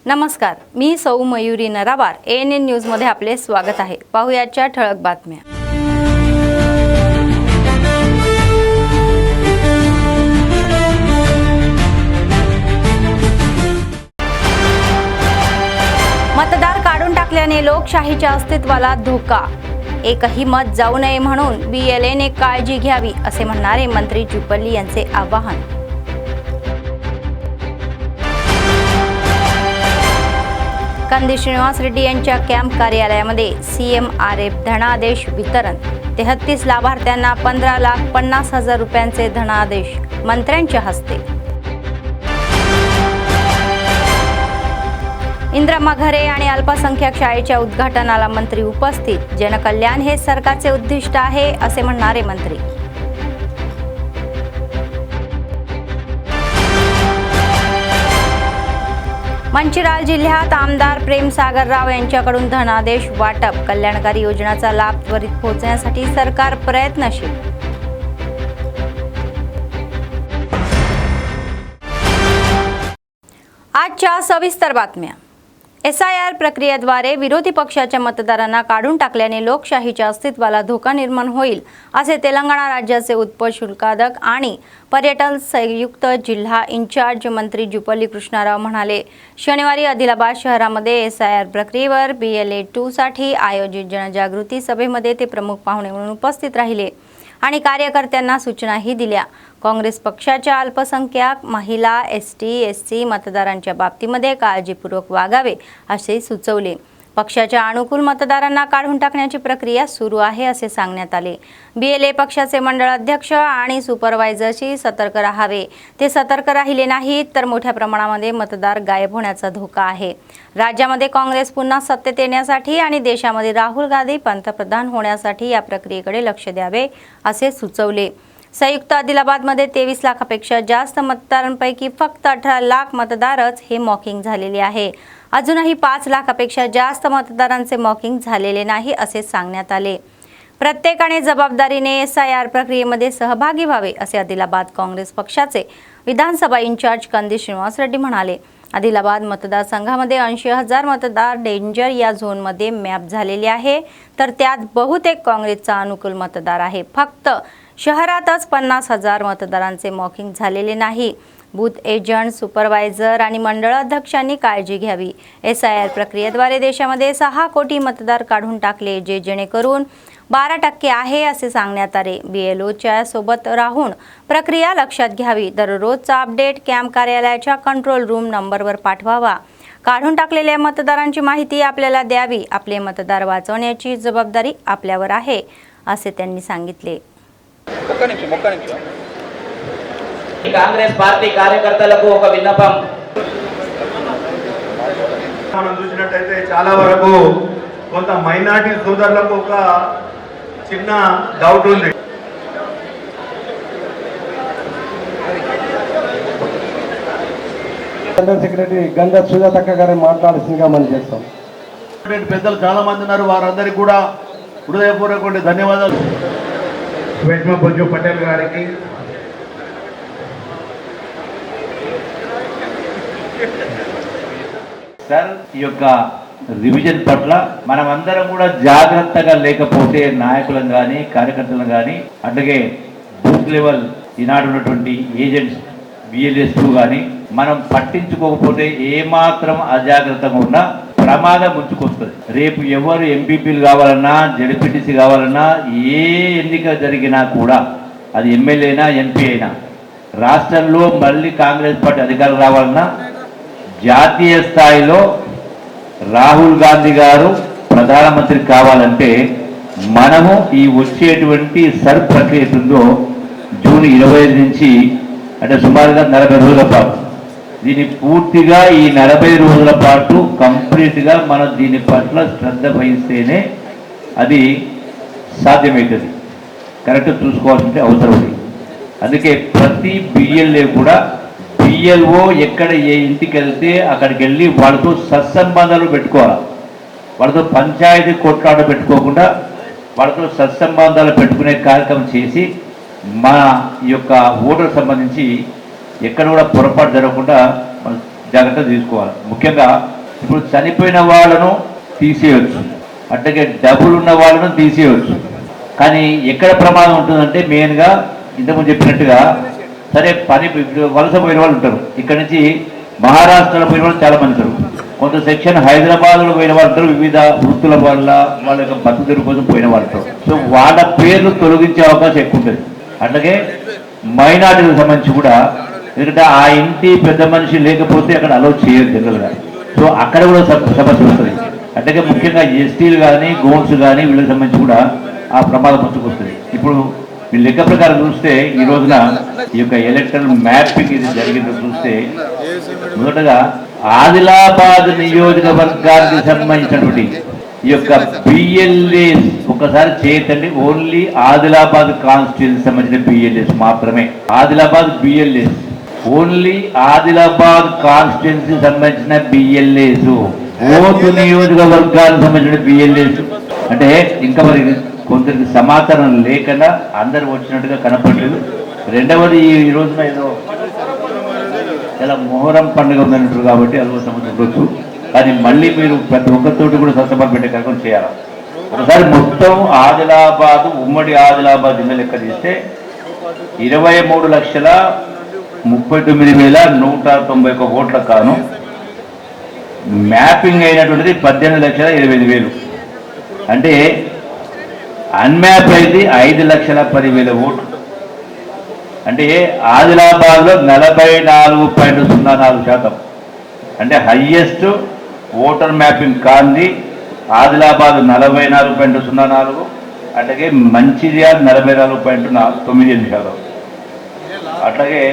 नमस्कार, मी सौ Mayuri नरावार. ANN news मध्ये आपले स्वागत आहे. पाहुयाच्या ठळक बातम्या. मतदार काढून टाकल्याने लोकशाहीच्या अस्तित्वाला धोका. एकही मत जाऊ नये म्हणून BLAने काळजी घ्यावी असे म्हणणारे मंत्री जुपल्ली यांचे आवाहन. कंदी श्रीनिवास रेड्डी यांच्या कॅम्प कार्यालयामध्ये CMRF धनादेश वितरण. 33 लाभार्थ्यांना 15,50,000 रुपयांचे धनादेश मंत्र्यांच्या हस्ते. इंदिरा घरे आणि अल्पसंख्याक शाळेच्या उद्घाटनाला मंत्री उपस्थित. जनकल्याण हे सरकारचे उद्दिष्ट आहे असे म्हणणारे मंत्री. मंचिराल जिल्ह्यात आमदार प्रेमसागर राव यांच्याकडून धनादेश वाटप. कल्याणकारी योजनांचा लाभ त्वरित पोहोचण्यासाठी सरकार प्रयत्नशील. आजच्या सविस्तर बातम्या. SIR प्रक्रियेद्वारे विरोधी पक्षाच्या मतदारांना काढून टाकल्याने लोकशाहीच्या अस्तित्वाला धोका निर्माण होईल असे तेलंगणा राज्याचे उपशुल्काधिक आणि पर्यटन संयुक्त जिल्हा इन्चार्ज मंत्री जुपल्ली कृष्णाराव म्हणाले. शनिवारी आदिलाबाद शहरामध्ये SIR प्रक्रियेवर BLA 2 साठी आयोजित जनजागृती सभेमध्ये ते प्रमुख पाहुणे म्हणून उपस्थित राहिले आणि कार्यकर्त्यांना सूचनाही दिल्या. काँग्रेस पक्षाच्या अल्पसंख्याक, महिला, ST, SC मतदारांच्या बाबतीमध्ये काळजीपूर्वक वागावे असे सुचवले. पक्षाच्या अनुकूल मतदारांना काढून टाकण्याची प्रक्रिया सुरू आहे असे सांगण्यात आले. BLA पक्षाचे मंडळ अध्यक्ष आणि सुपरवायझरशी सतर्क राहावे. ते सतर्क राहिले नाहीत तर मोठ्या प्रमाणामध्ये मतदार गायब होण्याचा धोका आहे. राज्यामध्ये काँग्रेस पुन्हा सत्तेत येण्यासाठी आणि देशामध्ये राहुल गांधी पंतप्रधान होण्यासाठी या प्रक्रियेकडे लक्ष द्यावे असे सुचवले. संयुक्त आदिलाबादमध्ये 23 लाखापेक्षा जास्त मतदारांपैकी फक्त 18 लाख मतदारच हे मॉकिंग झालेले आहे. अजूनही 5 लाखापेक्षा जास्त मतदारांचे मॉकिंग झालेले नाही असे सांगण्यात आले. प्रत्येकाने जबाबदारीने SIR प्रक्रियेमध्ये सहभागी व्हावे असे आदिलाबाद काँग्रेस पक्षाचे विधानसभा इन्चार्ज कंदी श्रीनिवास रेड्डी म्हणाले. आदिलाबाद मतदारसंघामध्ये 80,000 मतदार डेंजर या झोनमध्ये मॅप झालेले आहे, तर त्यात बहुतेक काँग्रेसचा अनुकूल मतदार आहे. फक्त शहरातच 50,000 मतदारांचे मॉकिंग झालेले नाही. बूथ एजंट, सुपरवायझर आणि मंडळ अध्यक्षांनी काळजी घ्यावी. SIR प्रक्रियेद्वारे देशामध्ये 6 कोटी मतदार काढून टाकले, जे जेणेकरून 12% आहे असे सांगण्यात आले. BLOच्या सोबत राहून प्रक्रिया लक्षात घ्यावी. दररोजचा अपडेट कॅम्प कार्यालयाच्या कंट्रोल रूम नंबरवर पाठवावा. काढून टाकलेल्या मतदारांची माहिती आपल्याला द्यावी. आपले मतदार वाचवण्याची जबाबदारी आपल्यावर आहे असे त्यांनी सांगितले. కాంగ్రెస్ పార్టీ కార్యకర్తలకు ఒక విన్నపం. మనం చూసినట్టయితే చాలా వరకు కొంత మైనారిటీ సోదరులకు ఒక చిన్న డౌట్ ఉంది. జనరల్ సెక్రటరీ గంగా సుజాతక్క గారు మాట్లాడాల్సిందిగా మనం చేస్తాం. పెద్దలు చాలా మంది ఉన్నారు, వారందరికీ కూడా హృదయపూర్వక ధన్యవాదాలు. వేష్మ బొజ్జు పటేల్ గారికి, సార్ ఈ యొక్క రివిజన్ పట్ల మనమందరం కూడా జాగ్రత్తగా లేకపోతే నాయకులను కానీ కార్యకర్తలను కానీ అట్లాగే బూత్ లెవెల్ ఈనాడు ఉన్నటువంటి ఏజెంట్స్ BLS 2 కానీ మనం పట్టించుకోకపోతే ఏమాత్రం అజాగ్రత్తగా ఉన్నా ప్రమాదం ముంచుకొస్తుంది. రేపు ఎవరు MPPలు కావాలన్నా, ZPTC కావాలన్నా, ఏ ఎన్నిక జరిగినా కూడా అది ఎమ్మెల్యే అయినా MP అయినా రాష్ట్రంలో మళ్ళీ కాంగ్రెస్ పార్టీ అధికారం రావాలన్నా జాతీయ స్థాయిలో రాహుల్ గాంధీ గారు ప్రధానమంత్రి కావాలంటే మనము ఈ వచ్చేటువంటి సర్ ప్రక్రియ ఉందో జూన్ 25 నుంచి అంటే సుమారుగా 40 రోజుల పాటు దీన్ని పూర్తిగా ఈ 40 రోజుల పాటు కంప్లీట్గా మనం దీని పట్ల శ్రద్ధ వహిస్తేనే అది సాధ్యమవుతుంది. కరెక్ట్ చూసుకోవాల్సిన అవసరం ఉంది. అందుకే ప్రతి BLA కూడా BLO ఎక్కడ ఏ ఇంటికి వెళ్తే అక్కడికి వెళ్ళి వాళ్ళతో సత్సంబంధాలు పెట్టుకోవాలి. వాళ్ళతో పంచాయతీ కొట్లాట పెట్టుకోకుండా వాళ్ళతో సత్సంబంధాలు పెట్టుకునే కార్యక్రమం చేసి మన ఈ యొక్క ఓటర్ సంబంధించి ఎక్కడ కూడా పొరపాటు జరగకుండా మనం జాగ్రత్త తీసుకోవాలి. ముఖ్యంగా ఇప్పుడు చనిపోయిన వాళ్ళను తీసేయవచ్చు, అట్లాగే డబ్బులు ఉన్న వాళ్ళను తీసేయవచ్చు. కానీ ఎక్కడ ప్రమాదం ఉంటుందంటే మెయిన్గా ఇంతకుముందు చెప్పినట్టుగా సరే పని వలస పోయిన వాళ్ళు ఉంటారు, ఇక్కడ నుంచి మహారాష్ట్రలో పోయిన వాళ్ళు చాలా మంది ఉంటారు, కొంత సెక్షన్ హైదరాబాద్లో పోయిన వాళ్ళు ఉంటారు, వివిధ వృత్తుల వల్ల వాళ్ళ యొక్క బతుకుదెరువు కోసం పోయిన వాళ్ళు ఉంటారు. సో వాళ్ళ పేర్లు తొలగించే అవకాశం ఎక్కువ ఉంటుంది. అట్లాగే మైనార్టీలకు సంబంధించి కూడా, ఎందుకంటే ఆ ఇంటి పెద్ద మనిషి లేకపోతే అక్కడ అలౌ చేయరు జనరల్గా. సో అక్కడ కూడా సమస్య వస్తుంది. అట్లాగే ముఖ్యంగా ఎస్టీలు కానీ గోన్స్ కానీ వీళ్ళకి సంబంధించి కూడా ఆ ప్రమాదం వస్తుంది. ఇప్పుడు ఈ లెక్క ప్రకారం చూస్తే ఈ రోజున ఈ యొక్క ఎలక్ట్రల్ మ్యాపింగ్ ఇది జరిగిందో చూస్తే మొదటగా ఆదిలాబాద్ నియోజకవర్గానికి సంబంధించినటువంటి ఈ యొక్క బిఎల్ఏస్ ఒకసారి చేయతండి. ఓన్లీ ఆదిలాబాద్ కాన్స్టిట్యూన్సీ సంబంధించిన బిఎల్ఏస్ మాత్రమే. Adilabad BLAs only Adilabad constituency సంబంధించిన బిఎల్ఏస్, ఓటు నియోజకవర్గానికి సంబంధించిన బిఎల్ఏస్. అంటే ఇంకా మరి కొందరికి సమాచారం లేకుండా అందరు వచ్చినట్టుగా కనపడలేదు. రెండవది ఈ రోజున ఏదో చాలా మొహరం పండుగ ఉందన్నట్టు కాబట్టి అదో సమస్య ఉండొచ్చు. కానీ మళ్ళీ మీరు ప్రతి ఒక్కరితోటి కూడా సత్సభ పెట్టే కార్యక్రమం చేయాలి. ఒకసారి మొత్తం ఆదిలాబాద్ ఉమ్మడి ఆదిలాబాద్ జిల్లా లెక్క తీస్తే 23,39,191 ఓట్ల కాను మ్యాపింగ్ అయినటువంటిది 18,25,000. అంటే అన్మ్యాప్ అయితే 5,10,000 ఓట్లు. అంటే ఆదిలాబాద్లో 44.04%. అంటే హయ్యెస్ట్ ఓటర్ మ్యాపింగ్ కాంది ఆదిలాబాద్ 44.04, అట్లాగే మంచిర్యాల 44.98%, అట్లాగే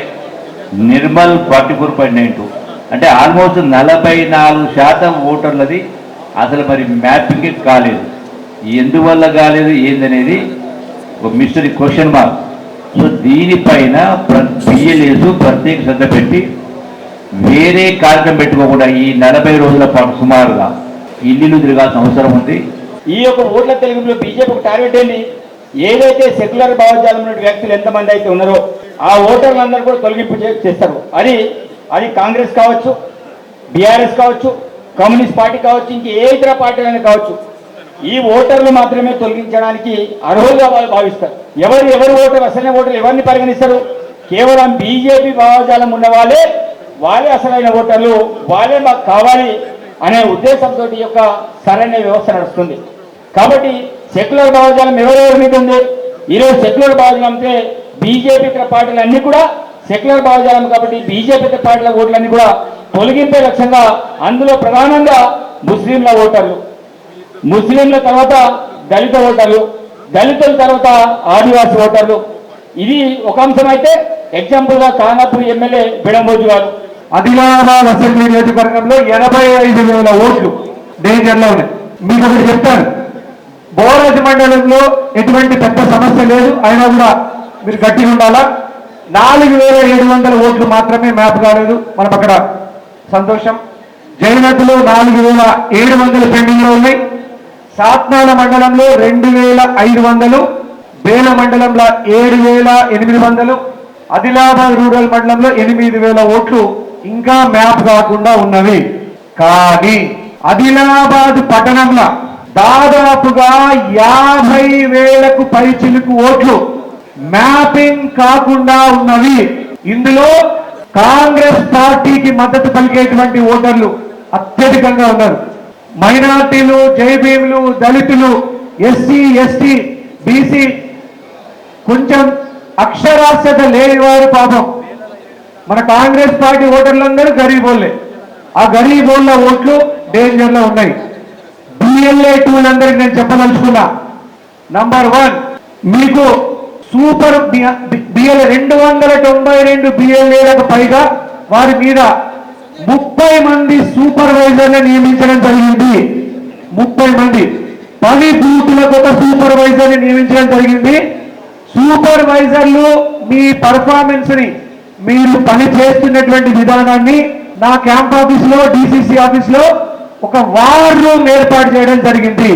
నిర్మల్ 44.92. అంటే ఆల్మోస్ట్ 44% ఓటర్లది అసలు మరి మ్యాపింగ్ కాలేదు. ఎందువల్ల కాలేదు ఏందనేది ఒక మిస్టరీ, క్వశ్చన్ మార్క్. సో దీనిపైన బిఎల్ఏస్ ప్రత్యేక శ్రద్ధ పెట్టి వేరే కార్యక్రమం పెట్టుకోకుండా ఈ 40 రోజుల పాటు సుమారుగా ఇల్లు తిరగాల్సిన అవసరం ఉంది. ఈ యొక్క ఓట్ల తెలుగులో బీజేపీ ఒక టార్గెట్ ఏంటి? ఏదైతే సెక్యులర్ భావజాలం ఉన్న వ్యక్తులు ఎంతమంది అయితే ఉన్నారో ఆ ఓటర్లందరూ కూడా తొలగింపు చేస్తారు. అది కాంగ్రెస్ కావచ్చు, బీఆర్ఎస్ కావచ్చు, కమ్యూనిస్ట్ పార్టీ కావచ్చు, ఇంక ఏ ఇతర పార్టీలైనా కావచ్చు, ఈ ఓటర్లు మాత్రమే తొలగించడానికి అర్హులుగా వాళ్ళు భావిస్తారు. ఎవరు ఓటర్, అసలైన ఓటర్లు ఎవరిని పరిగణిస్తారు? కేవలం బీజేపీ భావజాలం ఉన్న వాళ్ళే అసలైన ఓటర్లు, వాళ్ళే మాకు కావాలి అనే ఉద్దేశంతో ఈ యొక్క సరైన వ్యవస్థ నడుస్తుంది. కాబట్టి సెక్యులర్ భావజాలం ఎవరెవరి మీద ఉంది? ఈరోజు సెక్యులర్ భావజాలం అంటే బీజేపీ పార్టీలు అన్ని కూడా సెక్యులర్ భావజాలం. కాబట్టి బీజేపీ పార్టీల ఓట్లన్నీ కూడా తొలగింపే లక్ష్యంగా, అందులో ప్రధానంగా ముస్లింల ఓటర్లు, ముస్లింల తర్వాత దళిత ఓటర్లు, దళితుల తర్వాత ఆదివాసీ ఓటర్లు. ఇది ఒక అంశం అయితే, ఎగ్జాంపుల్గా ఖానాపూర్ ఎమ్మెల్యే బిడంబోజు గారు ఆదిలాబాద్ అసెంబ్లీ నియోజకవర్గంలో 85,000 ఓట్లు డేంజర్లో ఉన్నాయి. మీకు ఒకటి చెప్తాను, బోరాజ్ మండలంలో ఎటువంటి పెద్ద సమస్య లేదు, అయినా కూడా మీరు గట్టిగా ఉండాలా. 4,700 ఓట్లు మాత్రమే మ్యాప్ కాలేదు, మనం అక్కడ సంతోషం. జైనత్లో 4,700 పెండింగ్లో ఉన్నాయి. సాత్నాల మండలంలో 2,500, బేల మండలంలో 7,800, ఆదిలాబాద్ రూరల్ మండలంలో 8,000 ఓట్లు ఇంకా మ్యాప్ కాకుండా ఉన్నవి. కానీ ఆదిలాబాద్ పట్టణంలో దాదాపుగా 50,000కు పైచిలుకు ఓట్లు మ్యాపింగ్ కాకుండా ఉన్నవి. ఇందులో కాంగ్రెస్ పార్టీకి మద్దతు పలికేటువంటి ఓటర్లు అత్యధికంగా ఉన్నారు. మైనార్టీలు, జైభీములు, దళితులు, ఎస్సీ, ఎస్టీ, బీసీ, కొంచెం అక్షరాస్యత లేని వారు పాపం. మన కాంగ్రెస్ పార్టీ ఓటర్లందరూ గరీబోళ్ళే. ఆ గరీబోళ్ళ ఓట్లు డేంజర్లో ఉన్నాయి. బిఎల్ఏ టూలందరికీ నేను చెప్పదలుచుకున్నా. నంబర్ 1, మీకు సూపర్ బిఎల్ఏ 292 బిఎల్ఏలకు పైగా వారి మీద 30 మంది సూపర్వైజర్లు నియమించడం జరిగింది. 30 మంది, 10 బూతులకు ఒక సూపర్వైజర్ని నియమించడం జరిగింది. సూపర్వైజర్లు మీ పర్ఫార్మెన్స్ ని, మీరు పని చేస్తున్నటువంటి విధానాన్ని నా క్యాంప్ ఆఫీస్ లో, డిసిసి ఆఫీస్ లో ఒక వార్ రూమ్ ఏర్పాటు చేయడం జరిగింది.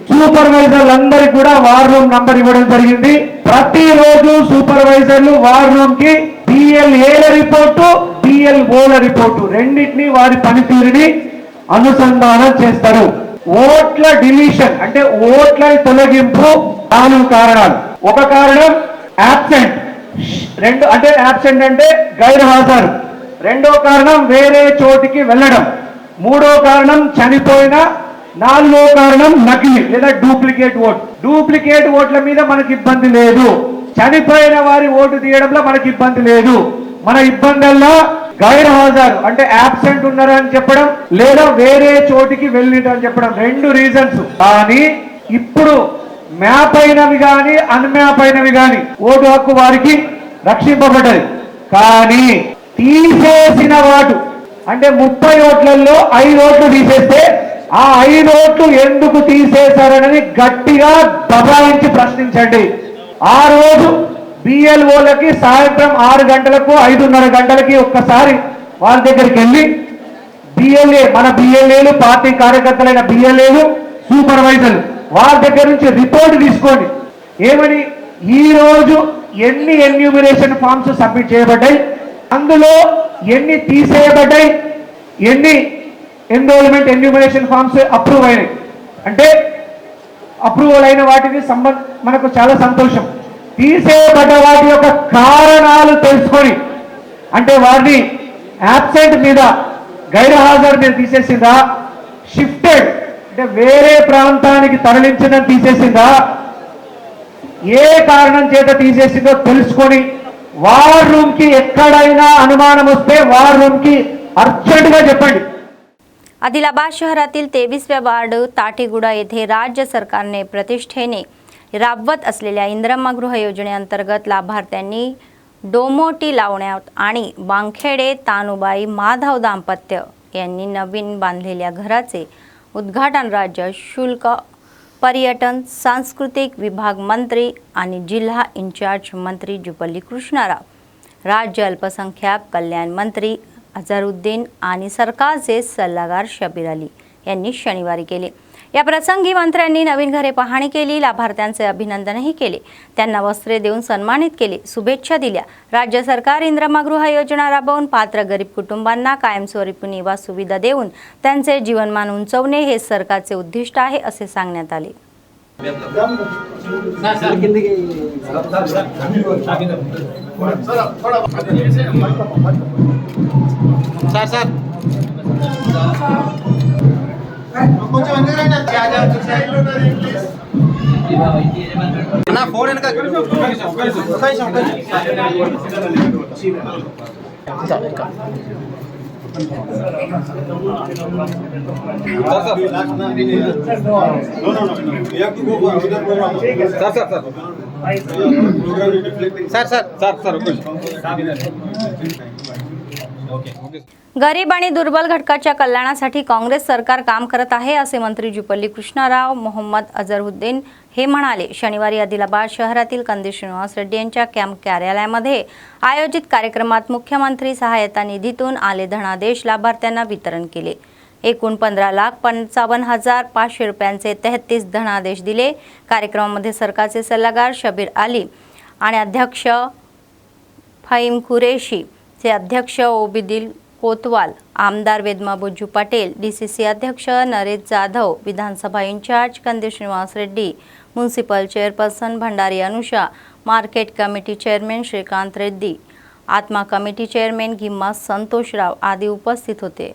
సూపర్వైజర్లు అందరికీ కూడా వార్ రూమ్ నంబర్ ఇవ్వడం జరిగింది. ప్రతిరోజు సూపర్వైజర్లు వార్ రూమ్ కి బిఎల్ఏల రిపోర్టు, బిఎల్ఓల రిపోర్టు రెండింటినీ, వారి పనితీరుని అనుసంధానం చేస్తారు. ఓట్ల డిలీషన్ అంటే ఓట్ల తొలగింపు 4 కారణాలు. ఒక కారణం యాబ్సెంట్, యాబ్సెంట్ అంటే గైర్హాజరు. రెండో కారణం వేరే చోటికి వెళ్ళడం. మూడో కారణం చనిపోయిన. నాలుగో కారణం నకిలీ లేదా డూప్లికేట్ ఓట్. డూప్లికేట్ ఓట్ల మీద మనకి ఇబ్బంది లేదు, చనిపోయిన వారి ఓటు తీయడంలో మనకి ఇబ్బంది లేదు. మన ఇబ్బందుల్లో గైర్హాజరు అంటే యాబ్సెంట్ ఉన్నారని చెప్పడం లేదా వేరే చోటికి వెళ్ళిందని చెప్పడం 2 రీజన్స్. కానీ ఇప్పుడు మ్యాప్ అయినవి కానీ అన్మ్యాప్ అయినవి కానీ ఓటు హక్కు వారికి రక్షింపబడ్డది. కానీ తీసేసిన వాటు అంటే 30 ఓట్లలో 5 ఓట్లు తీసేస్తే ఆ 5 ఓట్లు ఎందుకు తీసేశారని గట్టిగా దబాయించి ప్రశ్నించండి. ఆ రోజు బిఎల్ఓలకి సాయంత్రం 6 గంటలకు 5:30 గంటలకి ఒక్కసారి వాళ్ళ దగ్గరికి వెళ్ళి మన బిఎల్ఏలు పార్టీ కార్యకర్తలైన బిఎల్ఏలు సూపర్వైజర్లు వాళ్ళ దగ్గర నుంచి రిపోర్ట్ తీసుకోండి. ఏమని ఈ రోజు ఎన్ని ఎన్యూమినేషన్ ఫామ్స్ సబ్మిట్ చేయబడ్డాయి, అందులో ఎన్ని తీసేయబడ్డాయి, ఎన్ని ఎన్రోల్మెంట్ ఎన్యూమినేషన్ ఫామ్స్ అప్రూవ్ అయినాయి. అంటే అప్రూవల్ అయిన వాటిని మనకు చాలా సంతోషం. తీసేయబడ్డ వాటి యొక్క కారణాలు తెలుసుకొని అంటే వారిని యాబ్సెంట్ మీద గైర్హాజరు మీద తీసేసిందా, షిఫ్టెడ్ అంటే వేరే ప్రాంతానికి తరలించడం తీసేసిందా, ఏ కారణం చేత తీసేసిందో తెలుసుకొని వార్ రూమ్ కి ఎక్కడైనా अनुमान वस्ते वार रूम की अर्जंट చెప్పండి. आदिलाबाद शहरातील 23व्या वार्ड ताटीगुडा येथे राज्य सरकारने प्रतिष्ठेने राबवत असलेल्या इंदिरा गृह योजनेअंतर्गत लाभार्थ्यांनी डोमोटी लावण्यात आणि बांखेडे तानुबाई माधव दाम्पत्य यांनी नवीन बांधलेल्या घराचे उद्घाटन राज्य शुल्क पर्यटन सांस्कृतिक विभाग मंत्री आणि जिल्हा इंचार्ज मंत्री जुपल्ली कृष्णाराव, राज्य अल्पसंख्याक कल्याण मंत्री अझरुद्दीन आणि सरकारचे सल्लागार शबीर अली यांनी शनिवारी केले. या प्रसंगी मंत्र्यांनी नवीन घरे पाहणी केली, लाभार्थ्यांचे अभिनंदनही केले, त्यांना वस्त्रे देऊन सन्मानित केले, शुभेच्छा दिल्या. राज्य सरकार इंदिरा गृह योजना राबवून पात्र गरीब कुटुंबांना कायमस्वरूपी निवास सुविधा देऊन त्यांचे जीवनमान उंचवणे हे सरकारचे उद्दिष्ट आहे असे सांगण्यात आले. गरीब आणि दुर्बल घटकाच्या कल्याणासाठी काँग्रेस सरकार काम करत आहे असे मंत्री जुपल्ली कृष्णाराव मोहम्मद अझरुद्दीन हे म्हणाले. शनिवारी आदिलाबाद शहरातील कंदी श्रीनिवास रेड्डी यांच्या कॅम्प कार्यालयामध्ये आयोजित कार्यक्रमात मुख्यमंत्री सहायता निधीतून आले धनादेश लाभार्थ्यांना वितरण केले. एकूण 15,55,500 रुपयांचे 33 धनादेश दिले. कार्यक्रमामध्ये सरकारचे सल्लागार शबीर अली आणि अध्यक्ष फाहीम कुरेशी चे अध्यक्ष ओबिदिल कोतवाल, आमदार वेदमा बुज्जू पटेल, डीसीसी अध्यक्ष नरेश जाधव, विधानसभा incharge Kandi Srinivas Reddy, municipal chairperson Bhandari Anusha, market committee chairman Srikanth Reddy, आत्मा कमिटी चेअरमॅन गिम्मा संतोषराव आदी उपस्थित होते.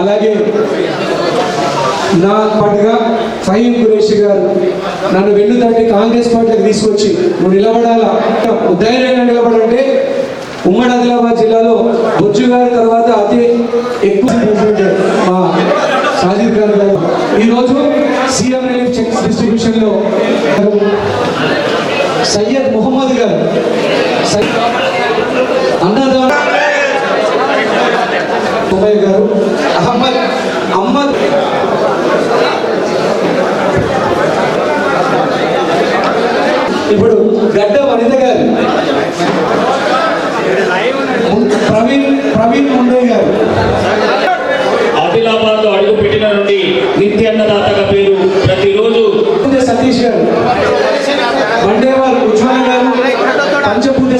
అలాగే నా పాటుగా ఫహీం కురేషి గారు నన్ను వెన్నుతట్టి కాంగ్రెస్ పార్టీకి తీసుకొచ్చి నువ్వు నిలబడాలా, ధైర్యంగా నిలబడంటే ఉమ్మడి ఆదిలాబాద్ జిల్లాలో బొజ్జు గారి తర్వాత అతి ఎక్కువ మా సాజిద్ గారు ఈరోజు సీఎం రిలీఫ్ చెక్స్ డిస్ట్రిబ్యూషన్లో సయ్యద్ మొహమ్మద్ గారు అన్నదాన గారు అహ్మద్ ఇప్పుడు గడ్డ వనిత గారు, ప్రవీణ్ ముండే గారు ఆదిలాబాద్ లో అడుగు పెట్టిన నుండి నిత్యాన్నదాతగా పేరు ప్రతిరోజు సతీష్ గారు, మండేవాల్ ఉజ్వల గారు, పంచభూత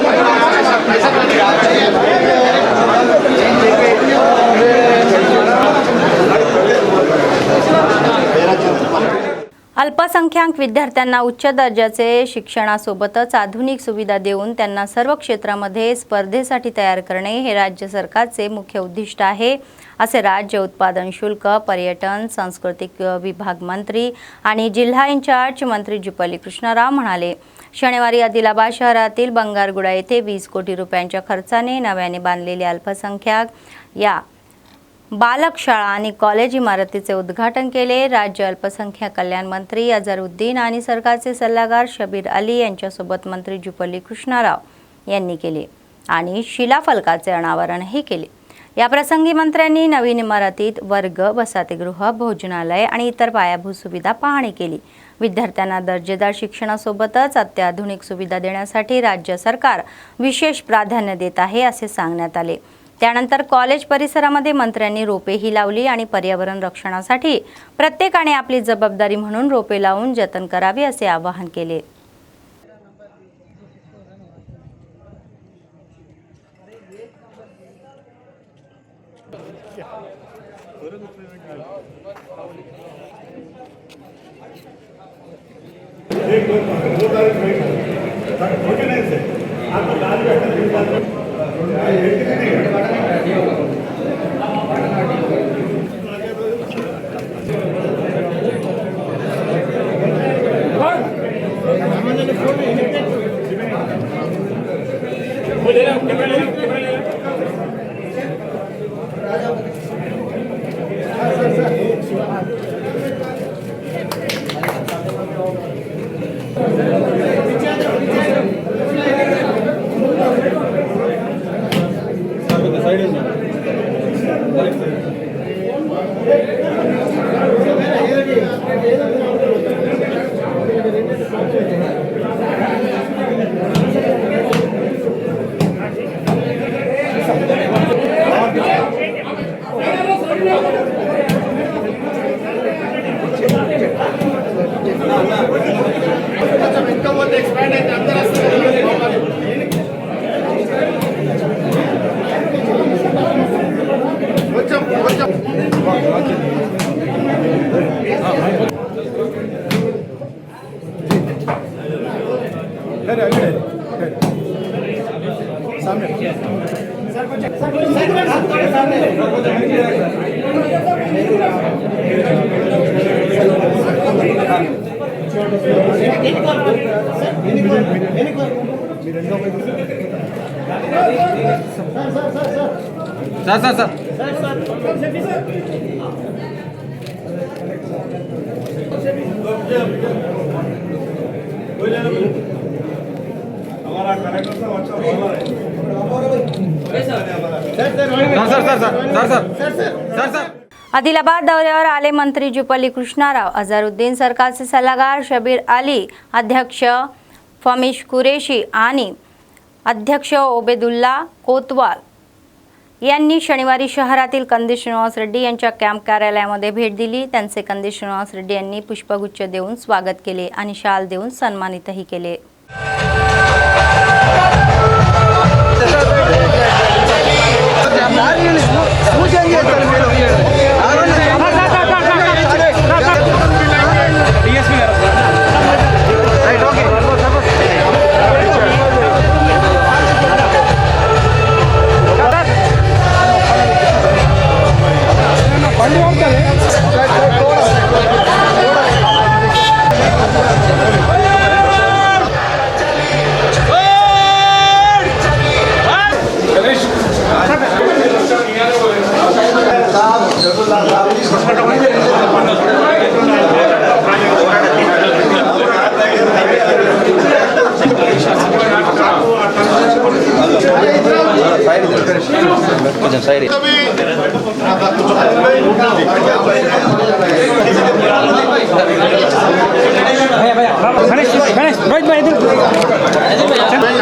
अल्पसंख्याक विद्यार्थ्यांना उच्च दर्जाचे शिक्षणासोबतच आधुनिक सुविधा देऊन त्यांना सर्व क्षेत्रामध्ये स्पर्धेसाठी तयार करणे हे राज्य सरकारचे मुख्य उद्दिष्ट आहे, असे राज्य उत्पादन शुल्क, पर्यटन, सांस्कृतिक विभाग मंत्री आणि जिल्हा इंचार्ज मंत्री जुपल्ली कृष्णाराव म्हणाले. शनिवारी आदिलाबाद शहरातील बंगारगुडा येथे 20 कोटी रुपयांच्या खर्चाने नव्याने बांधलेल्या अल्पसंख्याक या बालक शाळा आणि कॉलेज इमारतीचे उद्घाटन केले. राज्य अल्पसंख्याक कल्याण मंत्री अझरुद्दीन आणि सरकारचे सल्लागार शबीर अली यांच्यासोबत मंत्री जुपल्ली कृष्णाराव यांनी केले आणि शिलाफलकाचे अनावरणही केले. या प्रसंगी मंत्र्यांनी नवीन इमारतीत वर्ग, वसतिगृह, भोजनालय आणि इतर पायाभूत सुविधा पाहणी केली. विद्यार्थ्यांना दर्जेदार शिक्षणासोबतच अत्याधुनिक सुविधा देण्यासाठी राज्य सरकार विशेष प्राधान्य देत आहे, असे सांगण्यात आले. त्यानंतर कॉलेज परिसरामध्ये मंत्र्यांनी रोपेही लावली आणि पर्यावरण रक्षणासाठी प्रत्येकाने आपली जबाबदारी म्हणून रोपे लावून जतन करावी, असे आवाहन केले. आदिलाबाद दौऱ्यावर आले मंत्री जुपल्ली कृष्णाराव, अझरुद्दीन, सरकारचे सल्लागार शबीर अली, अध्यक्ष फमीश कुरेशी आणि अध्यक्ष ओबेदुल्ला कोतवाल यांनी शनिवारी शहरातील कंदी श्रीनिवास रेड्डी यांच्या कॅम्प कार्यालयामध्ये भेट दिली. त्यांचे कंदी श्रीनिवास रेड्डी यांनी पुष्पगुच्छ देऊन स्वागत केले आणि शाल देऊन सन्मानितही केले.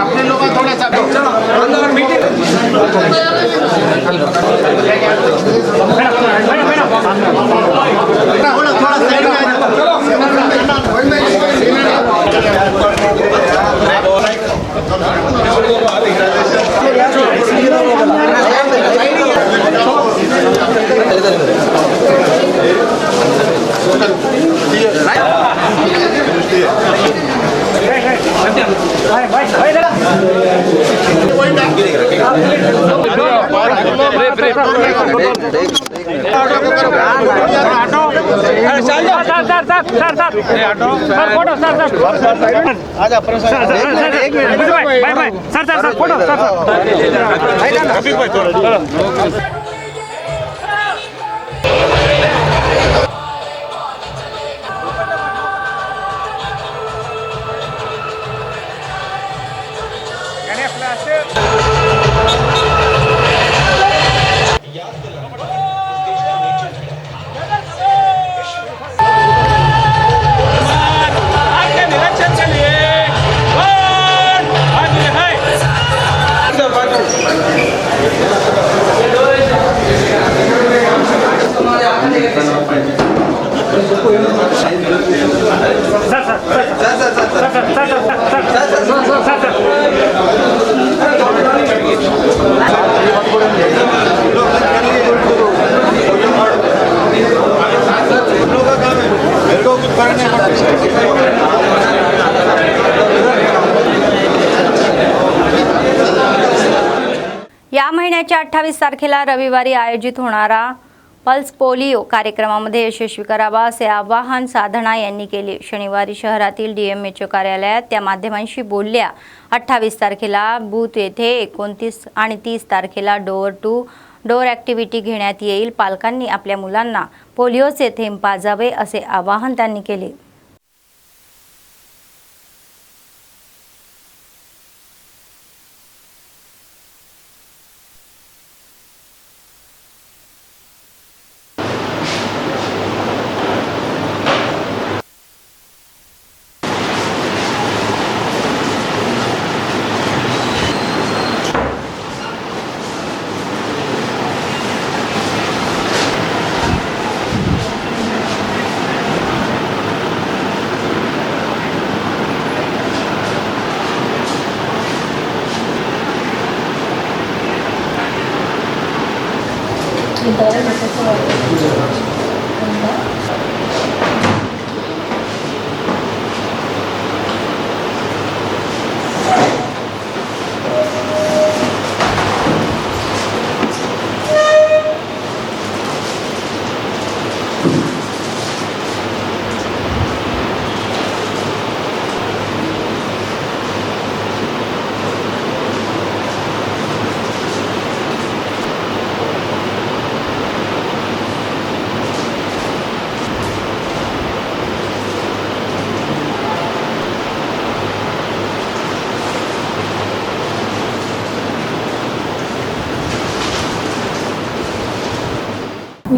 अपने लोग थोड़ा सा या महिन्याच्या 28 तारखेला रविवारी आयोजित होणारा पल्स पोलिओ कार्यक्रमामध्ये यशस्वी करावा असे आवाहन साधना यांनी केले. शनिवारी शहरातील DMHO कार्यालयात त्या माध्यमांशी बोलल्या. 28 तारखेला बूथ येथे 29 आणि 30 तारखेला डोअर टू डोअर ॲक्टिव्हिटी घेण्यात येईल. पालकांनी आपल्या मुलांना पोलिओचे थेंब पाजावे असे आवाहन त्यांनी केले.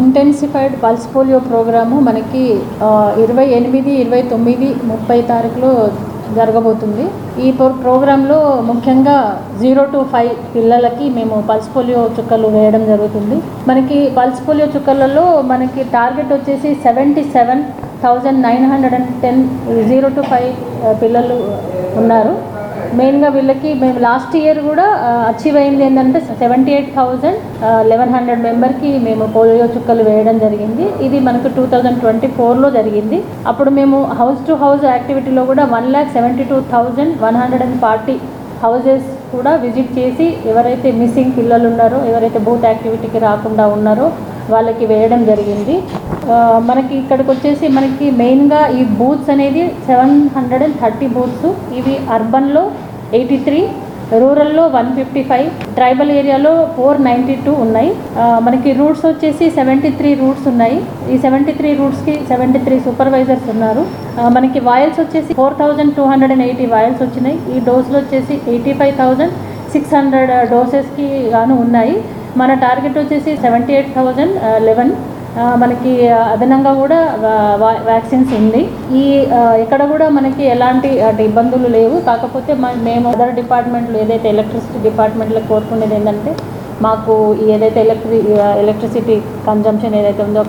ఇంటెన్సిఫైడ్ పల్స్ పోలియో ప్రోగ్రాము మనకి 28, 29, 30 తారీఖులో జరగబోతుంది. ఈ ప్రోగ్రాంలో ముఖ్యంగా 0 to 5 పిల్లలకి మేము పల్స్ పోలియో చుక్కలు వేయడం జరుగుతుంది. మనకి పల్స్ పోలియో చుక్కలలో మనకి టార్గెట్ వచ్చేసి 77,910 0 to 5 పిల్లలు ఉన్నారు. మెయిన్గా వీళ్ళకి మేము లాస్ట్ ఇయర్ కూడా అచీవ్ అయింది ఏంటంటే 78,1100 మెంబర్కి మేము పోలియో చుక్కలు వేయడం జరిగింది. ఇది మనకు 2024లో జరిగింది. అప్పుడు మేము హౌస్ టు హౌస్ యాక్టివిటీలో కూడా 1,72,140 హౌజెస్ కూడా విజిట్ చేసి ఎవరైతే మిస్సింగ్ పిల్లలు ఉన్నారో, ఎవరైతే బూత్ యాక్టివిటీకి రాకుండా ఉన్నారో వాళ్ళకి వేయడం జరిగింది. మనకి ఇక్కడికి వచ్చేసి మనకి మెయిన్గా ఈ బూత్స్ అనేది 730 బూత్స్. ఇవి అర్బన్లో 83, రూరల్లో 155, ట్రైబల్ ఏరియాలో 492 ఉన్నాయి. మనకి రూట్స్ వచ్చేసి 73 రూట్స్ ఉన్నాయి. ఈ 73 రూట్స్కి 73 సూపర్వైజర్స్ ఉన్నారు. మనకి వాయిల్స్ వచ్చేసి 4,280 వాయిల్స్ వచ్చినాయి. ఈ డోసులు వచ్చేసి 85,600 డోసెస్కి గాను ఉన్నాయి. మన టార్గెట్ వచ్చేసి 78,011. మనకి అదనంగా కూడా వ్యాక్సిన్స్ ఉంది. ఈ ఇక్కడ కూడా మనకి ఎలాంటి ఇబ్బందులు లేవు. కాకపోతే మేము అదర్ డిపార్ట్మెంట్లు ఏదైతే ఎలక్ట్రిసిటీ డిపార్ట్మెంట్లో కోరుకునేది ఏంటంటే మాకు ఏదైతే ఎలక్ట్రిసిటీ కన్జంప్షన్ ఏదైతే ఉందో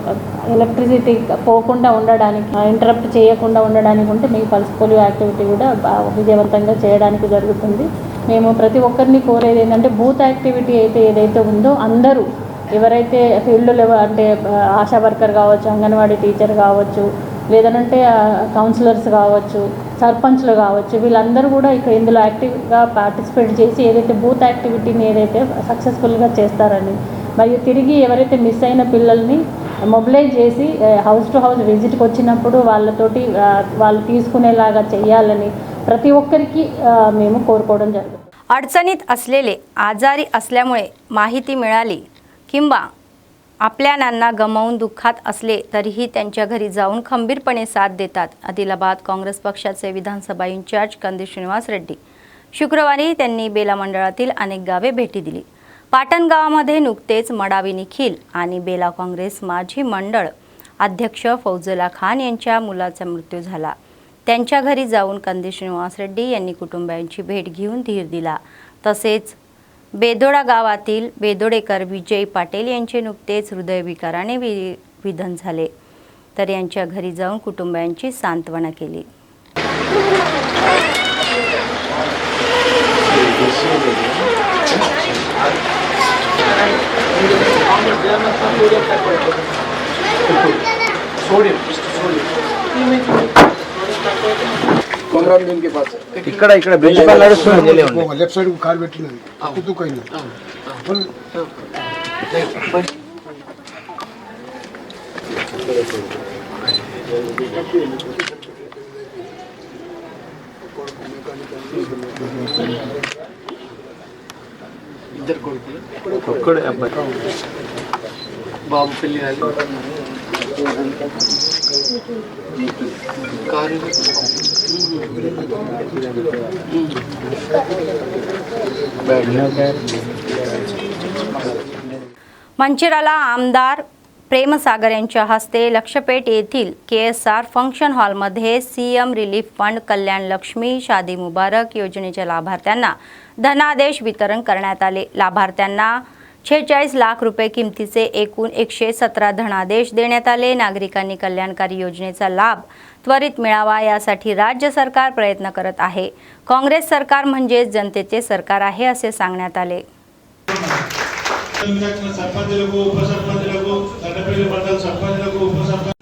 ఎలక్ట్రిసిటీ పోకుండా ఉండడానికి, ఇంటరప్ట్ చేయకుండా ఉండడానికి ఉంటే మీ పల్స్ పోలియో యాక్టివిటీ కూడా విజయవంతంగా చేయడానికి జరుగుతుంది. మేము ప్రతి ఒక్కరిని కోరేది ఏంటంటే బూత్ యాక్టివిటీ అయితే ఏదైతే ఉందో అందరూ ఎవరైతే ఫీల్డ్లో అంటే ఆశా వర్కర్ కావచ్చు, అంగన్వాడీ టీచర్ కావచ్చు, లేదంటే కౌన్సిలర్స్ కావచ్చు, సర్పంచ్లు కావచ్చు, వీళ్ళందరూ కూడా ఇక్కడ ఇందులో యాక్టివ్గా పార్టిసిపేట్ చేసి ఏదైతే బూత్ యాక్టివిటీని ఏదైతే సక్సెస్ఫుల్గా చేస్తారని మరియు తిరిగి ఎవరైతే మిస్ అయిన పిల్లల్ని మొబిలైజ్ చేసి హౌస్ టు హౌస్ విజిట్కి వచ్చినప్పుడు వాళ్ళతోటి వాళ్ళు తీసుకునేలాగా చేయాలని प्रति ఒక్కరికి మేము కోరుకోవడం జరుగుతుంది. अडचणीत असलेले आजारी असल्यामुळे माहिती मिळाली किंवा आपल्या नांना गमावून दुःखात असले तरीही त्यांच्या घरी जाऊन खंबीरपणे साथ देतात. आदिलाबाद काँग्रेस पक्षाचे विधानसभा इंचार्ज कंदी श्रीनिवास रेड्डी. शुक्रवारी त्यांनी बेला मंडळातील अनेक गावे भेटी दिली. पाटण गावामध्ये नुकतेच मडावी निखिल आणि बेला काँग्रेस माजी मंडळ अध्यक्ष फौजला खान यांच्या मुलाचा मृत्यू झाला. त्यांच्या घरी जाऊन कंदी श्रीनिवास रेड्डी यांनी कुटुंबियांची भेट घेऊन धीर दिला. तसेच बेदोडा गावातील बेदोडेकर विजय पाटील यांचे नुकतेच हृदयविकाराने निधन झाले, तर यांच्या घरी जाऊन कुटुंबियांची सांत्वना केली. ఇక్కడ బ్రిడ్జ్ పైన నడుస్తుంది లెఫ్ట్ సైడ్ కార్ పెట్టినది కుతుకైంది ఇద్దరు కొడుకులు ఒక్కడే అబ్బాయి బాబు పెళ్లి కారు मंचिराला आमदार प्रेमसागर यांच्या हस्ते लक्षपेठ येथील KSR फंक्शन हॉलमध्ये सीएम रिलीफ फंड कल्याण लक्ष्मी शादी मुबारक योजनेच्या लाभार्थ्यांना धनादेश वितरण करण्यात आले. लाभार्थ्यांना 46 लाख रुपये किमतीचे एकूण 117 धनादेश देण्यात आले. नागरिकांनी कल्याणकारी योजनेचा लाभ त्वरित मिळावा यासाठी राज्य सरकार प्रयत्न करत आहे. काँग्रेस सरकार म्हणजे जनतेचे सरकार आहे असे सांगण्यात आले. సర్పంచులకు ఉప సర్పంచులకు దండపల్లి మండల సర్పంచులకు ఉప సర్పంచ్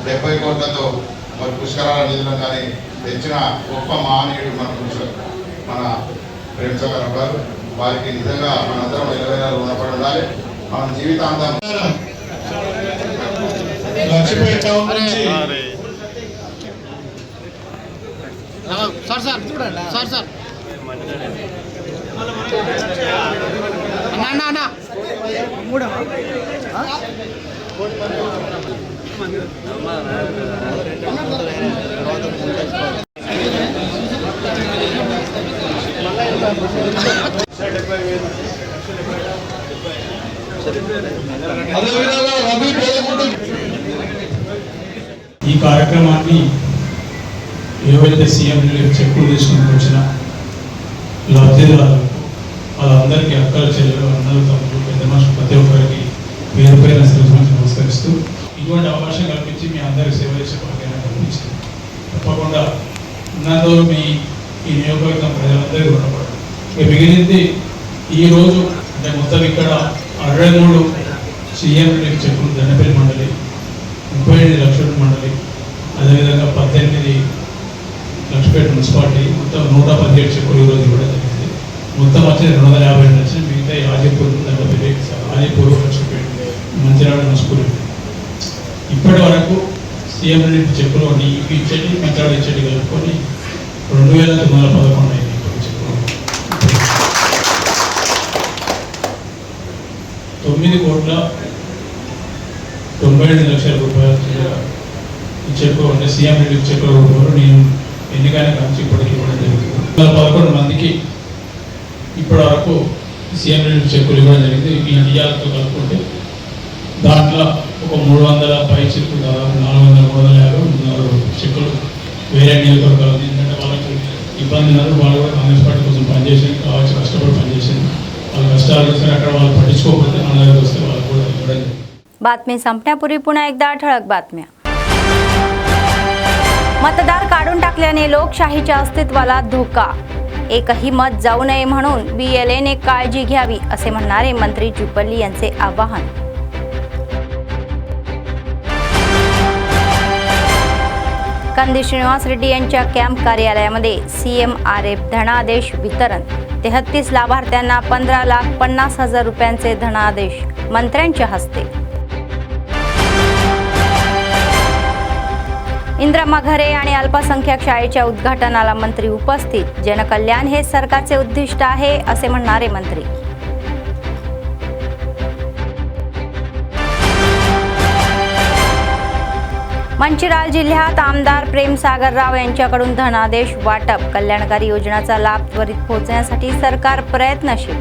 డెబ్బై కోట్లతో మరి పుష్కరాల నిధులను కానీ తెచ్చిన గొప్ప మహనీయుడు మన ప్రేమసాగర్ గారు. వారికి నిజంగా మనందరం 20 నెలలు రుణపడి ఉండాలి. మన జీవితాంతం ఈ కార్యక్రమాన్ని ఏవైతే సీఎం రిలీఫ్ చెక్కులు తీసుకుని వచ్చిన లబ్ధిదారులకు వాళ్ళందరికీ అక్కల చెల్లెలు అన్నలు తమ్ముడు పెద్ద మనుషులు ప్రతి ఒక్కరికి పేరు పైన శ్రీమంచి నమస్కరిస్తూ ఇటువంటి అవకాశం కల్పించి మీ అందరికి సేవ చేసే భాగ్యాన్ని కల్పించింది. తప్పకుండా ఉన్నదో మీ ఈ నియోజకవర్గం ప్రజలందరికీ రుణపడ్డారు. ఇక మిగిలింది ఈరోజు అంటే మొత్తం ఇక్కడ 63 సీఎం రిలీఫ్ చెక్కులు దండపల్లి మండలి, 35 లక్షల మండలి, అదేవిధంగా 18 లక్షపేట మున్సిపాలిటీ మొత్తం 117 చెక్కులు ఈరోజు ఇవ్వడం జరిగింది. మొత్తం వచ్చేది 252 లక్షలు. మిగతా ఆజిపూర్ దండపల్లి, ఆజిపూర్, లక్షపేట, మంచిర్యాల మున్సిపల్ ఇప్పటి వరకు సీఎం రిలీఫ్ చెక్కులు ఇచ్చేటి మంచిర్యాల ఇచ్చేటి కలుపుకొని 2911 అయింది. ఇప్పుడు చెక్కులు 9,97,00,000 రూపాయలు ఈ చెక్కు అంటే సీఎం రిలీఫ్ చెక్కుల రూపంలో నేను ఎన్నికైన కాంచి ఇప్పటికి ఇవ్వడం జరుగుతుంది. 11 మందికి ఇప్పటి వరకు సీఎం రిలీఫ్ చెక్కులు ఇవ్వడం జరిగింది. ఈ ఇయ్యాలతో కలుపుకుంటే దాంట్లో ఒక 300 పైచిలకు దాదాపు 400-350 చెక్కులు వేరే నియోజకవర్గాలు. ఎందుకంటే వాళ్ళకి ఇబ్బంది ఉన్నారు, వాళ్ళు కూడా కాంగ్రెస్ పార్టీ కోసం పనిచేసేది కావచ్చు, కష్టపడి పనిచేసేది. వాళ్ళ कष्टाలు వస్తే అక్కడ వాళ్ళు పట్టించుకోకపోతే మన దగ్గర వస్తే వాళ్ళు కూడా ఇవ్వడం. बातमी संपण्यापूर्वी पुन्हा एकदा ठळक बातम्या. मतदार काढून टाकल्याने लोकशाहीच्या अस्तित्वाला धोका. एकही मत जाऊ नये म्हणून BLAने काळजी घ्यावी असे म्हणणारे मंत्री जुपल्ली यांचे आवाहन. कंदी श्रीनिवास रेड्डी यांच्या कॅम्प कार्यालयामध्ये CMRF धनादेश वितरण. 33 लाभार्थ्यांना 15,50,000 रुपयांचे धनादेश मंत्र्यांच्या हस्ते. इंद्रमा घरे आणि अल्पसंख्याक शाळेच्या उद्घाटनाला मंत्री उपस्थित. जनकल्याण हे सरकारचे उद्दिष्ट आहे असे म्हणणारे मंत्री. मंचिराल जिल्ह्यात आमदार प्रेमसागरराव यांच्याकडून धनादेश वाटप. कल्याणकारी योजनांचा लाभ त्वरित पोहोचण्यासाठी सरकार प्रयत्नशील.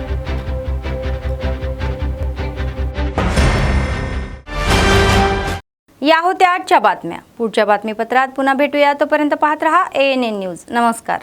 या होत्या आजच्या बातम्या. पुढच्या बातमीपत्रात पुन्हा भेटूया. तोपर्यंत पाहत रहा ANN न्यूज. नमस्कार.